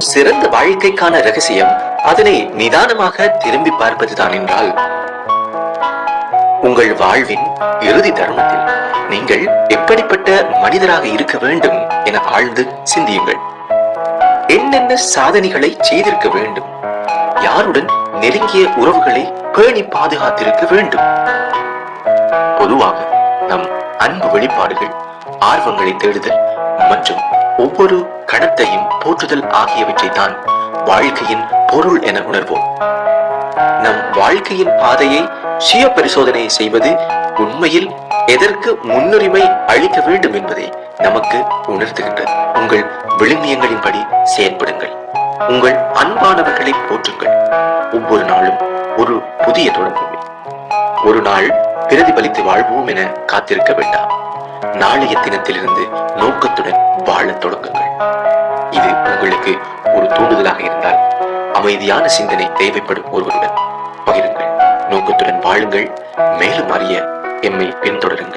சிறந்த வாழ்க்கைக்கான ரகசியம் அதனை நிதானமாக திரும்பி பார்ப்பதுதான் என்றால், உங்கள் வாழ்வின் இறுதி தருணத்தில் நீங்கள் எப்படிப்பட்ட மனிதராக இருக்க வேண்டும் என ஆழ்ந்து சிந்தியுங்கள். என்னென்ன சாதனைகளை செய்திருக்க வேண்டும், யாருடன் நெருங்கிய உறவுகளை பேணி பாதுகாத்திருக்க வேண்டும். பொதுவாக நம் அன்பு வெளிப்பாடுகள், ஆர்வங்களை தேடுதல் மற்றும் ஒவ்வொரு கணத்தையும் போற்றுதல் ஆகியவற்றை தான் வாழ்க்கையின் பொருள் என உணர்வோம். நம் வாழ்க்கையின் பாதையை சுய பரிசோதனை செய்வது உண்மையில் எதற்கு முன்னுரிமை அளிக்க வேண்டும் என்பதை நமக்கு உணர்த்துகின்றது. உங்கள் விழுமியங்களின்படி செயல்படுங்கள். உங்கள் அன்பானவர்களை போற்றுங்கள். ஒவ்வொரு நாளும் ஒரு புதிய தொடக்கமே. ஒரு நாள் பிரதிபலித்து வாழ்வோம் என காத்திருக்க வேண்டாம். நாளைய தினத்திலிருந்து நோக்கத்துடன் வாழத் தொடங்குங்கள். இது உங்களுக்கு ஒரு தூண்டுதலாக இருந்தால் அமைதியான சிந்தனை தேவைப்படும் ஒருவருடன் பகிருங்கள். நோக்கத்துடன் வாழுங்கள். மேலும் அறிய எம்மை பின்தொடருங்கள்.